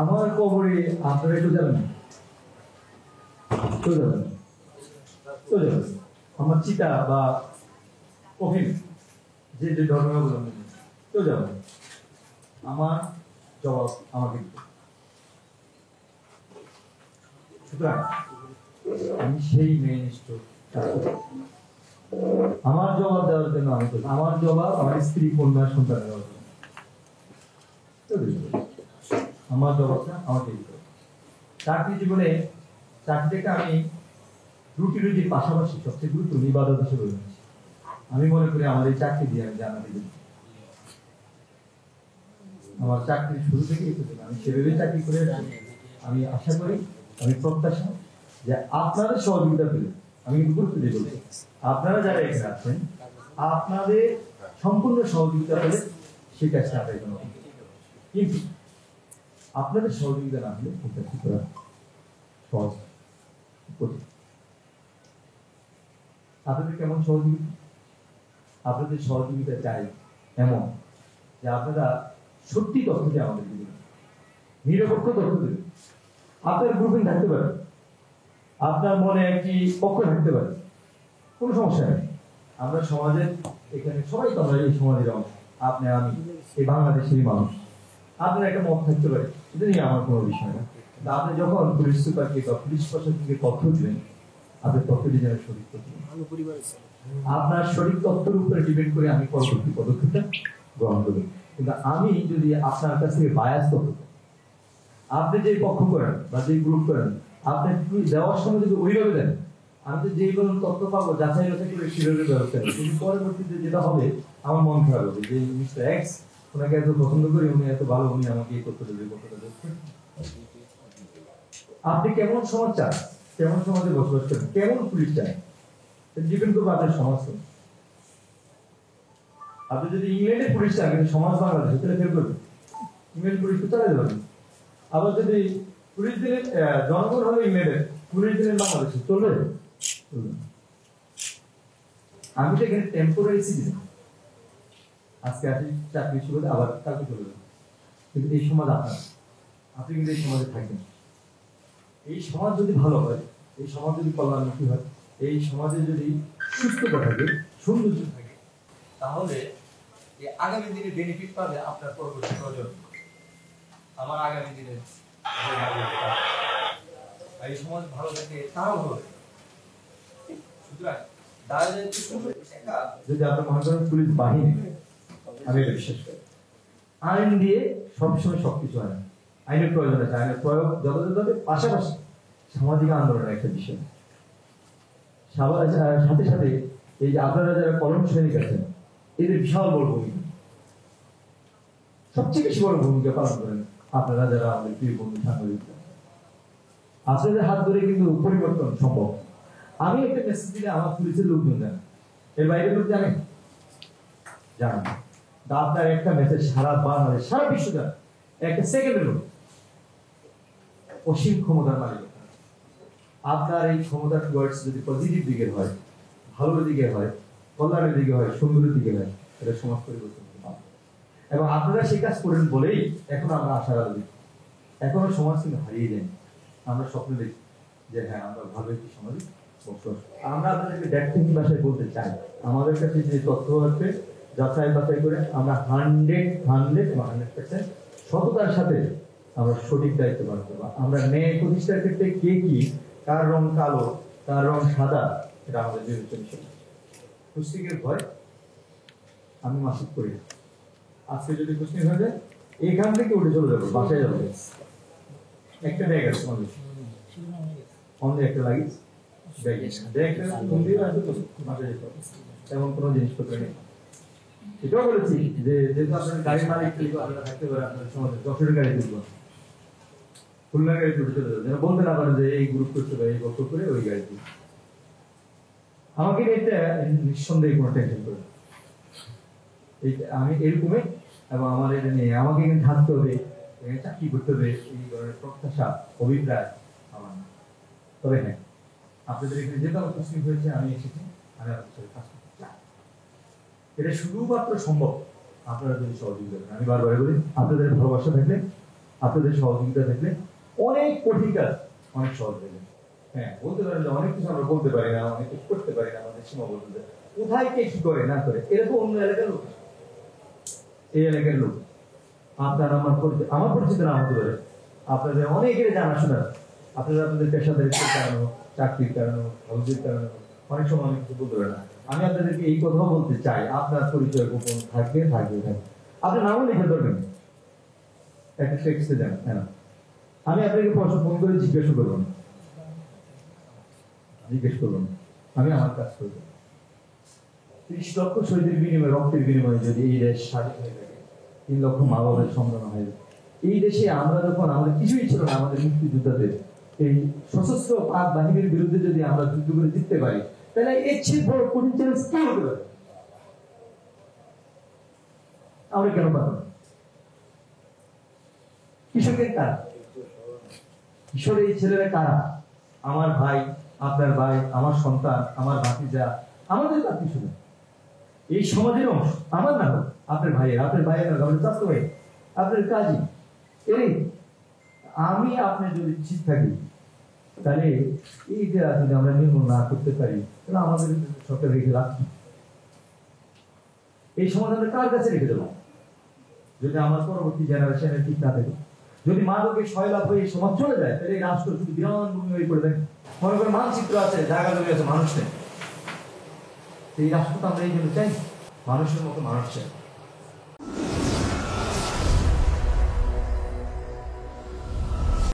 আমার কবরে আপনারা একটু যাবেন, তো যাবেন, তো যাবেন। আমার চিতা বা কফিন যে যে ধর্মাবলম্বী তো যাবেন। আমার জবাব আমাকে দিতে। সুতরাং আমি সেই মেয়েনিষ্ঠ আমার জবাব দেওয়ার জন্য আমি তো আমার জবাব আমার স্ত্রী কন্যা সন্তান দেওয়ার জন্য আমার জবাবটা আমাকে দিতে। চাকরি জীবনে চাকরিটাকে আমি রুটির পাশাপাশি সবচেয়ে গুরুত্বপূর্ণ ইবাদত হিসেবে নিয়েছি। আমি মনে করি আমার এই চাকরি দিয়ে আমি জানাতে দিই। আমার চাকরি শুরু থেকেই আমি সেভাবে চাকরি করে আমি আশা করি, আমি প্রত্যাশা যে আপনাদের সহযোগিতা পেলে আমি কিন্তু গুরুত্ব দিয়ে বলছি, আপনারা যারা এখানে আছেন আপনাদের সম্পূর্ণ সহযোগিতা পেলে সেই কাজটা আমরা এখানে, কিন্তু আপনাদের সহযোগিতা না হলে প্রত্যাশা করা সহজ। আপনাদের কেমন সহযোগিতা? আপনাদের সহযোগিতা চাই এমন যে আপনারা সত্যি তথ্য দিয়ে আমাদের দিবেন, নিরপেক্ষ তথ্য দেবেন। আপনার গ্রুপিং থাকতে পারে, আপনার মনে একটি পক্ষ থাকতে পারে, কোনো সমস্যা নেই। আমরা সমাজের এখানে সবাই তো আমরা এই সমাজের অংশ, আপনি আমি এই বাংলাদেশের মানুষ। আপনার একটা মত থাকতে পারে, এটা নিয়ে আমার কোনো বিষয় না। আপনি যখন পুলিশ সুপারকে বা পুলিশ প্রশাসনকে তথ্য দিবেন, আপনার তথ্যটি যেন সঠিক তথ্য, আপনার সঠিক তথ্যের উপরে ডিপেন্ড করে আমি পরবর্তী পদক্ষেপটা গ্রহণ করব। কিন্তু আমি যদি আপনার কাছ থেকে বায়াস তথ্য, আপনি যে পক্ষ করেন বা যে গ্রুপ করেন, আপনি দেওয়ার সময় যদি ওইভাবে দেন, আমি তো যেই কোনো তথ্য পাবো যাচাই বাছাই করে সেভাবে ব্যবস্থা নেই। কিন্তু পরবর্তীতে যেটা হবে আমার মন খারাপ হবে যে মিস্টার এক্স ওনাকে এত পছন্দ করি, উনি এত ভালো, উনি আমাকে এই তথ্য দেবে, তথ্যটা দিচ্ছে। আপনি কেমন সমাজ চান, কেমন সমাজে বসবাস করেন, কেমন পুলিশ চান, ডিপেন্ড করবে আপনার সমাজ। আপনি যদি ইংল্যান্ডের পুলিশ চান কিন্তু সমাজ বাংলাদেশে, তাহলে ফেল করবে, ইংল্যান্ড পুলিশ তো চালাই যাবে। আবার যদি পুলিশ দিনের জনগণ হলো ইংল্যান্ডের, পুলিশ দিনের বাংলাদেশে চলবে। আমি তো এখানে টেম্পোরারি সিটিজেন, আজকে আসি চাকরি শুরু আবার কালকে চলে যাবে, কিন্তু এই সমাজ আপনার, আপনি কিন্তু এই সমাজে থাকেন। এই সমাজ যদি ভালো হয়, এই সমাজ যদি কল্যাণমুখী হয়, এই সমাজে যদি সুস্থতা থাকে, সৌন্দর্য থাকে, তাহলে এই আগামী দিনে বেনিফিট পাবে আপনার পরবর্তী প্রজন্ম, আমার আগামী দিনে এই সমাজ ভালো থাকে, তারাও ভালো থাকে। সুতরাং যদি আপনি মনে করেন পুলিশ বাহিনী, আমি এটা বিশ্বাস করি আইন দিয়ে সবসময় সবকিছু হয় না, আইনের প্রয়োজন আছে, আইনের প্রয়োগ যথাযথভাবে, পাশাপাশি সামাজিক আন্দোলনের একটা বিষয়। সাথে সাথে এই যে আপনারা যারা কলম সৈনিক আছেন, এদের বিশাল বড় ভূমিকা, সবচেয়ে বেশি বড় ভূমিকা পালন করেন আপনারা যারা আমাদের প্রিয় বন্ধু সাংবাদিক। আপনাদের হাত ধরে কিন্তু পরিবর্তন সম্ভব। আমি একটা মেসেজ দিলে আমার পুলিশের লোকজন জানে, এর বাইরে লোক জানেন জানেন না। আপনার একটা মেসেজ সারা বাংলাদেশ, সারা বিশ্ব জানে, একটা সেকেন্ডের লোক অসীম ক্ষমতার মালিক। আপনার এই ক্ষমতার ওয়ার্ডস যদি পজিটিভ দিকে হয়, ভালোর দিকে হয়, কল্যাণের দিকে হয়, সুন্দরের দিকে হয়, এটা সমাজ পরিবর্তন করতে পারে। এবং আপনারা সেই কাজ করেন বলেই এখন আমরা আশাবাদী। এখনো সমাজ কিন্তু হারিয়ে যায়নি, আমরা স্বপ্ন দেখি যে হ্যাঁ আমরা ভালো একটি সমাজে বসবাস। আমরা আপনাদেরকে ডেটথিং ভাষায় বলতে চাই, আমাদের কাছে যে তথ্য আছে যাচাই বাছাই করে আমরা 100% সততার সাথে আমরা সঠিক দায়িত্ব পালন করবো। আমরা ন্যায় প্রতিষ্ঠার ক্ষেত্রে কে কি, কার রং কালো, কার রং সাদা, এটা আমাদের বিবেচনা বিষয়। কুস্তিকের ভয় আমি মাসুক করি না। আজকে যদি কুস্তি হয়ে যায়, এখান থেকে উঠে চলে যাবো, বাসায় যাবো। একটা ব্যাগ আছে আমাদের, অন্য একটা লাগেজ, তেমন কোনো জিনিসপত্র নেই। এটাও বলেছি যে যেহেতু আপনার গাড়ির মালিক থাকতে পারে, আপনার সমাজে যশোরের গাড়ি তুলবো, খুলনার গাড়ি তুলে চলে যাবে, যেন বলতে না পারে যে এই গ্রুপ করতে পারে, এই গল্প করে ওই গাড়ি তুলবে। আমাকে এটা নিঃসন্দেহে কোনো টেনশন করে আমি এরকমই, এবং আমার এটা নিয়ে আমাকে এখানে থাকতে হবে, চাকরি করতে হবে, এই ধরনের প্রত্যাশা অভিপ্রায় আমার না। তবে হ্যাঁ, আপনাদের এখানে যেটা উপস্থিত হয়েছে, আমি এসেছি, আমি আপনার সাথে কাজ করতে চাই। এটা শুধুমাত্র সম্ভব আপনারা যদি সহযোগিতা করেন। আমি বারবার বলি, আপনাদের ভালোবাসা থাকলে আপনাদের সহযোগিতা থাকলে অনেক কঠিন কাজ অনেক সহজ হয়ে যাবে। হ্যাঁ, বলতে পারেন যে অনেক কিছু আমরা বলতে পারি না, অনেক কিছু করতে পারি না, আমাদের সীমাবদ্ধতা। কোথায় কে কি করে না করে এরা তো অন্য এলাকার লোক, এই এলাকার লোক। আপনার আমার পরিচিত না হতে পারে, আপনাদের অনেকের জানাশোনা, আপনারা আপনাদের পেশাদারিত্বের কারণে, চাকরির কারণে, হাউজের কারণে অনেক সময় অনেক কিছু বলতে পারে না। আমি আপনাদেরকে এই কথাও বলতে চাই, আপনার পরিচয় গোপন থাকবে থাকবে থাকবে। আপনার নামও লিখে ধরবেন, একটা টেক্সটে দেন। হ্যাঁ, আমি আপনাকে প্রশ্ন ফোন করে জিজ্ঞেস করবো না, আমি আমার কাজ করবো। ৩০ লক্ষ শহীদের বিনিময়ে, রক্তের বিনিময়ে যদি এই দেশ স্বাধীন হয়ে থাকে, ৩ লক্ষ মা বাবার সম্মান হয়ে যায়, এই দেশে আমরা যখন আমাদের কিছুই ছিল না, আমাদের মুক্তিযোদ্ধাদের এই সশস্ত্র পাক বাহিনীর বিরুদ্ধে যদি আমরা যুদ্ধ করে জিততে পারি, তাহলে এর চেয়ে বড় কঠিন চ্যালেঞ্জ কি হতে পারে? আমরা কেন পারবো না? কৃষকের কারা? কিশোর এই ছেলেরা কারা? আমার ভাই, আপনার ভাই, আমার সন্তান, আমার ভাতিজা, আমাদের জাতি শুধু এই সমাজের অংশ। আমার না হোক, আপনার ভাইয়ের, আপনার ভাইয়ের, আপনার চাচাতো ভাই, আপনার কাজী। এই আমি আপনি যদি ঠিক থাকি, তাহলে এইটা যদি আমরা নির্মূল না করতে পারি, তাহলে আমাদের সরকার রেখে রাখি। এই সমাজ আমরা কার কাছে রেখে দেবো যদি আমার পরবর্তী জেনারেশনের ঠিক না থাকে? যদি মাদকের সয়লাভ হয়ে এই সমাজ চলে যায়, তাহলে এই রাষ্ট্র শুধু বিরান ভূমি হয়ে পড়ে থাকে। মনে করেন মানচিত্র আছে, জায়গা জমি আছে, মানুষ নেই। এই রাষ্ট্র তো আমরা এই জন্য চাই, মানুষের মতো মানুষ চাই।